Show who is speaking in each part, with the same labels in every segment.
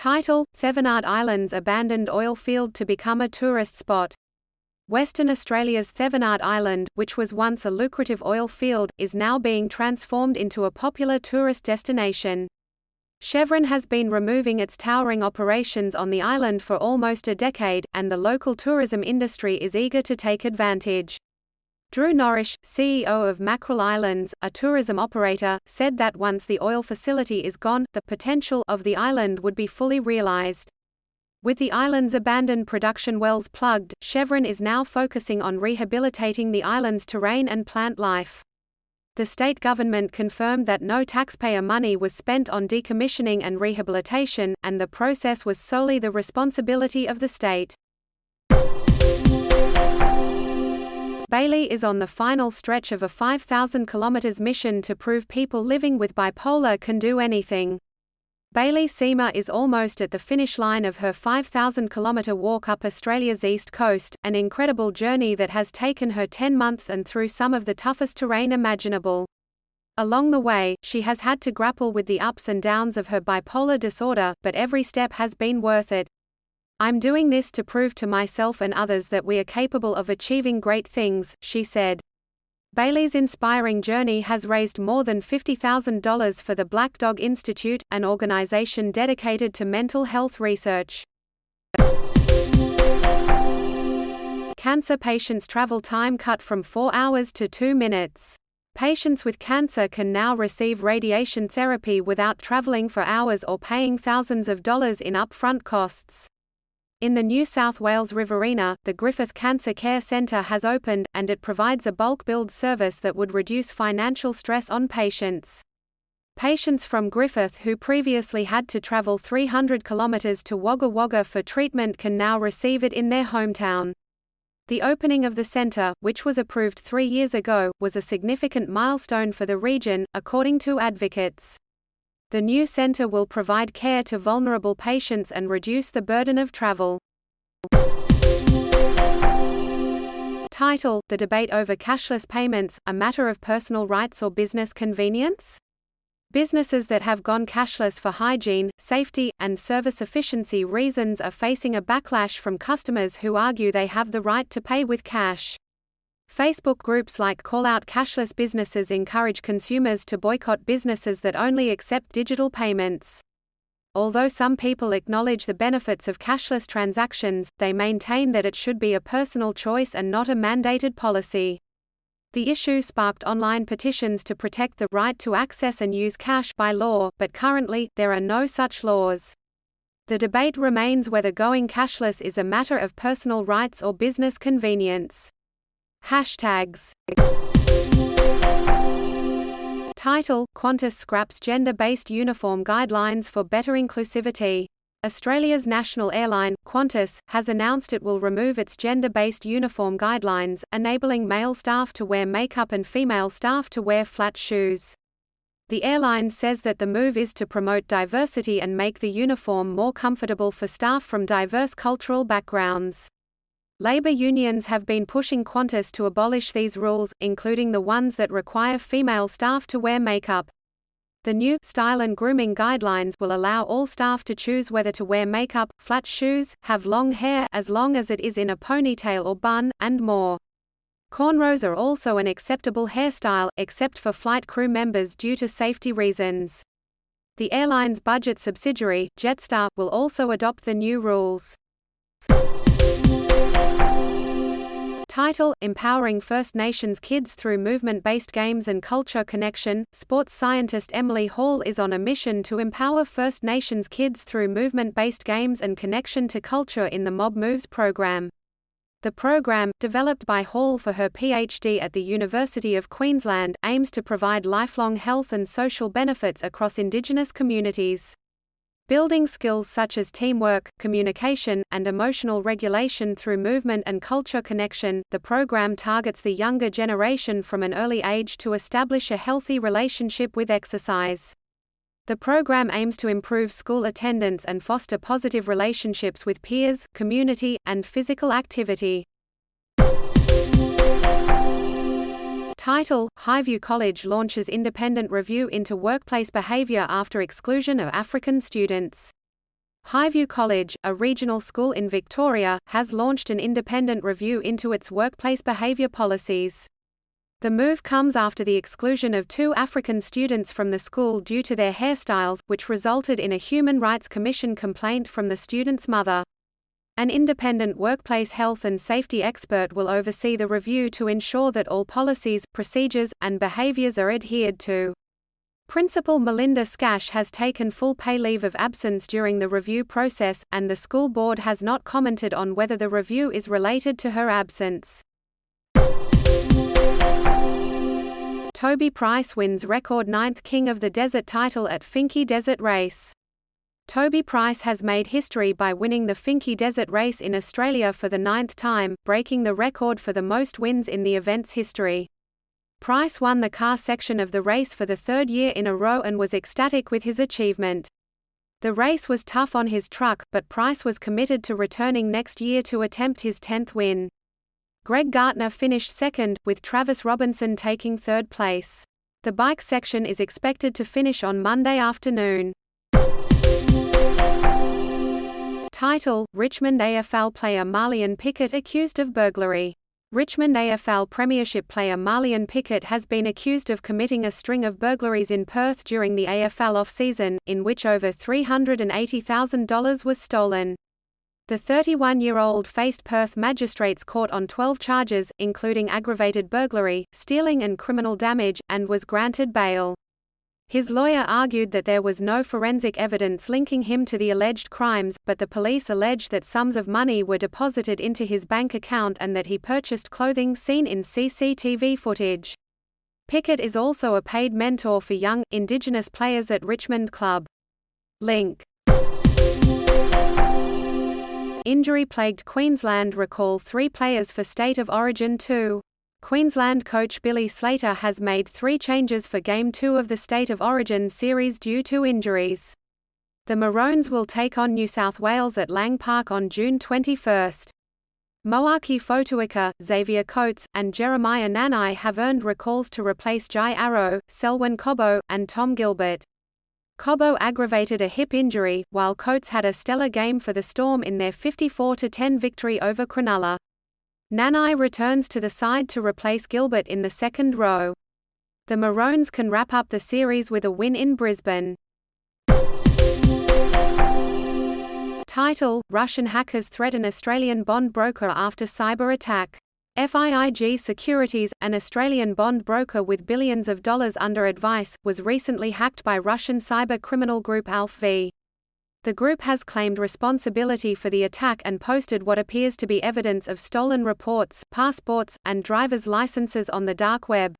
Speaker 1: Title: Thevenard Islands abandoned oil field to become a tourist spot. Western Australia's Thevenard Island, which was once a lucrative oil field, is now being transformed into a popular tourist destination. Chevron has been removing its towering operations on the island for almost a decade, and the local tourism industry is eager to take advantage. Drew Norrish, CEO of Mackerel Islands, a tourism operator, said that once the oil facility is gone, the potential of the island would be fully realized. With the island's abandoned production wells plugged, Chevron is now focusing on rehabilitating the island's terrain and plant life. The state government confirmed that no taxpayer money was spent on decommissioning and rehabilitation, and the process was solely the responsibility of the state. Bailey is on the final stretch of a 5,000 km mission to prove people living with bipolar can do anything. Bailey Seamer is almost at the finish line of her 5,000 km walk up Australia's east coast, an incredible journey that has taken her 10 months and through some of the toughest terrain imaginable. Along the way, she has had to grapple with the ups and downs of her bipolar disorder, but every step has been worth it. "I'm doing this to prove to myself and others that we are capable of achieving great things," she said. Bailey's inspiring journey has raised more than $50,000 for the Black Dog Institute, an organization dedicated to mental health research. Cancer patients' travel time cut from 4 hours to 2 minutes. Patients with cancer can now receive radiation therapy without traveling for hours or paying thousands of dollars in upfront costs. In the New South Wales Riverina, the Griffith Cancer Care Centre has opened, and it provides a bulk billed service that would reduce financial stress on patients. Patients from Griffith who previously had to travel 300 kilometres to Wagga Wagga for treatment can now receive it in their hometown. The opening of the centre, which was approved 3 years ago, was a significant milestone for the region, according to advocates. The new centre will provide care to vulnerable patients and reduce the burden of travel. Title: The debate over cashless payments, a matter of personal rights or business convenience? Businesses that have gone cashless for hygiene, safety, and service efficiency reasons are facing a backlash from customers who argue they have the right to pay with cash. Facebook groups like Call Out Cashless Businesses encourage consumers to boycott businesses that only accept digital payments. Although some people acknowledge the benefits of cashless transactions, they maintain that it should be a personal choice and not a mandated policy. The issue sparked online petitions to protect the right to access and use cash by law, but currently, there are no such laws. The debate remains whether going cashless is a matter of personal rights or business convenience. Hashtags. Title: Qantas scraps gender-based uniform guidelines for better inclusivity. Australia's national airline, Qantas, has announced it will remove its gender-based uniform guidelines, enabling male staff to wear makeup and female staff to wear flat shoes. The airline says that the move is to promote diversity and make the uniform more comfortable for staff from diverse cultural backgrounds. Labour unions have been pushing Qantas to abolish these rules, including the ones that require female staff to wear makeup. The new style and grooming guidelines will allow all staff to choose whether to wear makeup, flat shoes, have long hair as long as it is in a ponytail or bun, and more. Cornrows are also an acceptable hairstyle, except for flight crew members due to safety reasons. The airline's budget subsidiary, Jetstar, will also adopt the new rules. Title: Empowering First Nations Kids Through Movement-Based Games and Culture Connection. Sports scientist Emily Hall is on a mission to empower First Nations kids through movement-based games and connection to culture in the Mob Moves program. The program, developed by Hall for her PhD at the University of Queensland, aims to provide lifelong health and social benefits across Indigenous communities. Building skills such as teamwork, communication, and emotional regulation through movement and culture connection, the program targets the younger generation from an early age to establish a healthy relationship with exercise. The program aims to improve school attendance and foster positive relationships with peers, community, and physical activity. Title: Highview College launches independent review into workplace behavior after exclusion of African students. Highview College, a regional school in Victoria, has launched an independent review into its workplace behaviour policies. The move comes after the exclusion of 2 African students from the school due to their hairstyles, which resulted in a Human Rights Commission complaint from the student's mother. An independent workplace health and safety expert will oversee the review to ensure that all policies, procedures, and behaviours are adhered to. Principal Melinda Scash has taken full pay leave of absence during the review process, and the school board has not commented on whether the review is related to her absence. Toby Price wins record 9th King of the Desert title at Finke Desert Race. Toby Price has made history by winning the Finke Desert Race in Australia for the 9th time, breaking the record for the most wins in the event's history. Price won the car section of the race for the 3rd year in a row and was ecstatic with his achievement. The race was tough on his truck, but Price was committed to returning next year to attempt his 10th win. Greg Gartner finished second, with Travis Robinson taking 3rd place. The bike section is expected to finish on Monday afternoon. Title: Richmond AFL player Marlion Pickett accused of burglary. Richmond AFL Premiership player Marlion Pickett has been accused of committing a string of burglaries in Perth during the AFL off-season, in which over $380,000 was stolen. The 31-year-old faced Perth Magistrates Court on 12 charges, including aggravated burglary, stealing and criminal damage, and was granted bail. His lawyer argued that there was no forensic evidence linking him to the alleged crimes, but the police alleged that sums of money were deposited into his bank account and that he purchased clothing seen in CCTV footage. Pickett is also a paid mentor for young, Indigenous players at Richmond club. Link. Injury-plagued Queensland recall 3 players for State of Origin 2. Queensland coach Billy Slater has made 3 changes for Game 2 of the State of Origin series due to injuries. The Maroons will take on New South Wales at Lang Park on June 21. Moaki Fotuaika, Xavier Coates, and Jeremiah Nanai have earned recalls to replace Jai Arrow, Selwyn Cobbo, and Tom Gilbert. Cobbo aggravated a hip injury, while Coates had a stellar game for the Storm in their 54-10 victory over Cronulla. Nanai returns to the side to replace Gilbert in the second row. The Maroons can wrap up the series with a win in Brisbane. Title: Russian hackers threaten Australian bond broker after cyber attack. FIIG Securities, an Australian bond broker with billions of dollars under advice, was recently hacked by Russian cyber criminal group Alpha V. The group has claimed responsibility for the attack and posted what appears to be evidence of stolen reports, passports, and driver's licenses on the dark web.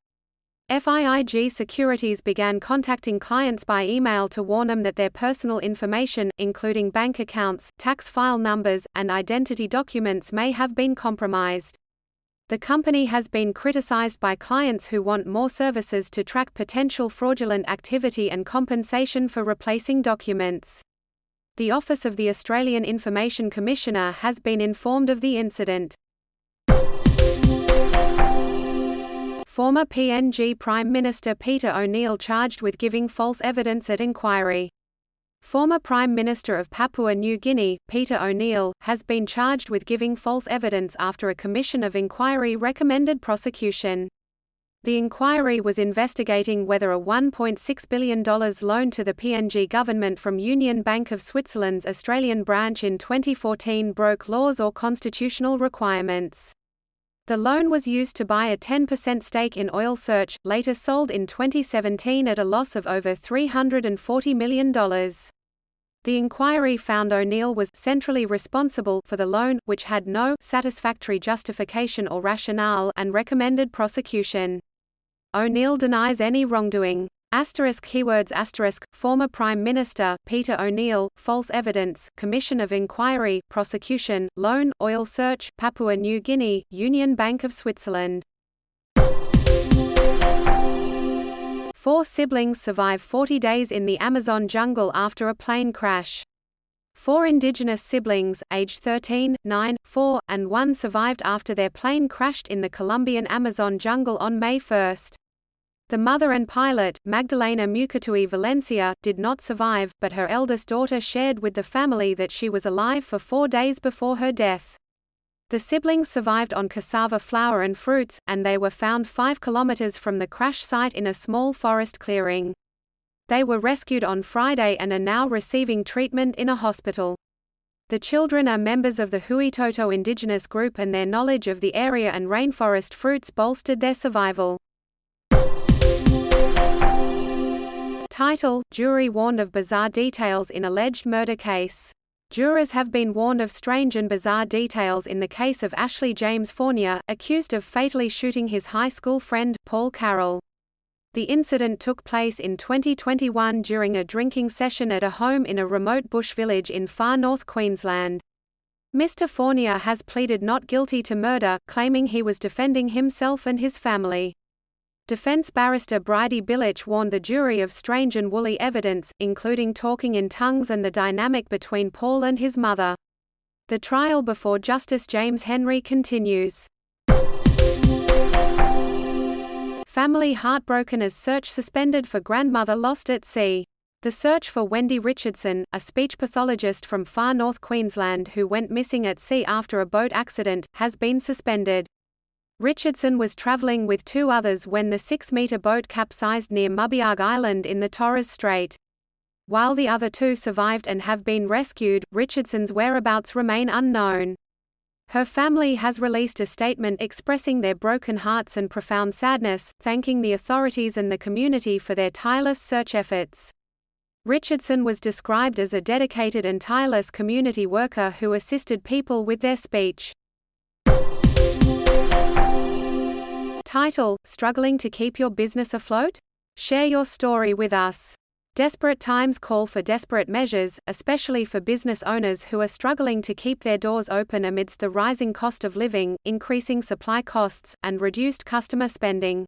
Speaker 1: FIIG Securities began contacting clients by email to warn them that their personal information, including bank accounts, tax file numbers, and identity documents may have been compromised. The company has been criticized by clients who want more services to track potential fraudulent activity and compensation for replacing documents. The Office of the Australian Information Commissioner has been informed of the incident. Former PNG Prime Minister Peter O'Neill charged with giving false evidence at inquiry. Former Prime Minister of Papua New Guinea, Peter O'Neill, has been charged with giving false evidence after a commission of inquiry recommended prosecution. The inquiry was investigating whether a $1.6 billion loan to the PNG government from Union Bank of Switzerland's Australian branch in 2014 broke laws or constitutional requirements. The loan was used to buy a 10% stake in Oil Search, later sold in 2017 at a loss of over $340 million. The inquiry found O'Neill was centrally responsible for the loan, which had no satisfactory justification or rationale, and recommended prosecution. O'Neill denies any wrongdoing. ****, former Prime Minister, Peter O'Neill, false evidence, Commission of Inquiry, prosecution, loan, Oil Search, Papua New Guinea, Union Bank of Switzerland. 4 siblings survive 40 days in the Amazon jungle after a plane crash. 4 Indigenous siblings, aged 13, 9, 4, and 1 survived after their plane crashed in the Colombian Amazon jungle on May 1. The mother and pilot, Magdalena Mucatui Valencia, did not survive, but her eldest daughter shared with the family that she was alive for 4 days before her death. The siblings survived on cassava flour and fruits, and they were found 5 kilometers from the crash site in a small forest clearing. They were rescued on Friday and are now receiving treatment in a hospital. The children are members of the Huitoto indigenous group, and their knowledge of the area and rainforest fruits bolstered their survival. Title: Jury warned of bizarre details in alleged murder case. Jurors have been warned of strange and bizarre details in the case of Ashley James Fournier, accused of fatally shooting his high school friend, Paul Carroll. The incident took place in 2021 during a drinking session at a home in a remote bush village in far north Queensland. Mr. Fournier has pleaded not guilty to murder, claiming he was defending himself and his family. Defense barrister Bridie Billich warned the jury of strange and woolly evidence, including talking in tongues and the dynamic between Paul and his mother. The trial before Justice James Henry continues. Family heartbroken as search suspended for grandmother lost at sea. The search for Wendy Richardson, a speech pathologist from far north Queensland who went missing at sea after a boat accident, has been suspended. Richardson was travelling with 2 others when the 6-metre boat capsized near Mubiag Island in the Torres Strait. While the other 2 survived and have been rescued, Richardson's whereabouts remain unknown. Her family has released a statement expressing their broken hearts and profound sadness, thanking the authorities and the community for their tireless search efforts. Richardson was described as a dedicated and tireless community worker who assisted people with their speech. Title: Struggling to keep your business afloat? Share your story with us. Desperate times call for desperate measures, especially for business owners who are struggling to keep their doors open amidst the rising cost of living, increasing supply costs, and reduced customer spending.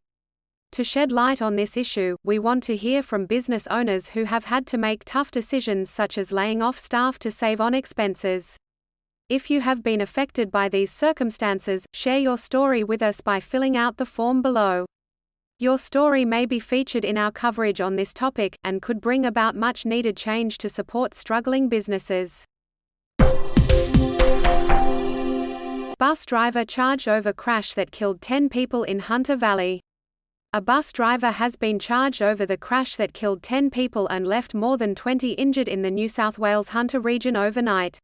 Speaker 1: To shed light on this issue, we want to hear from business owners who have had to make tough decisions such as laying off staff to save on expenses. If you have been affected by these circumstances, share your story with us by filling out the form below. Your story may be featured in our coverage on this topic, and could bring about much needed change to support struggling businesses. Bus driver charged over crash that killed 10 people in Hunter Valley. A bus driver has been charged over the crash that killed 10 people and left more than 20 injured in the New South Wales Hunter region overnight.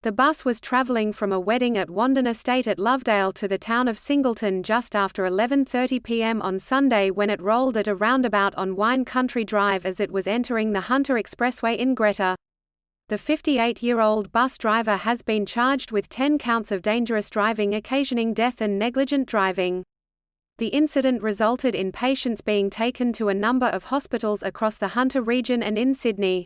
Speaker 1: The bus was travelling from a wedding at Wandon Estate at Lovedale to the town of Singleton just after 11:30 p.m. on Sunday when it rolled at a roundabout on Wine Country Drive as it was entering the Hunter Expressway in Greta. The 58-year-old bus driver has been charged with 10 counts of dangerous driving occasioning death and negligent driving. The incident resulted in patients being taken to a number of hospitals across the Hunter region and in Sydney.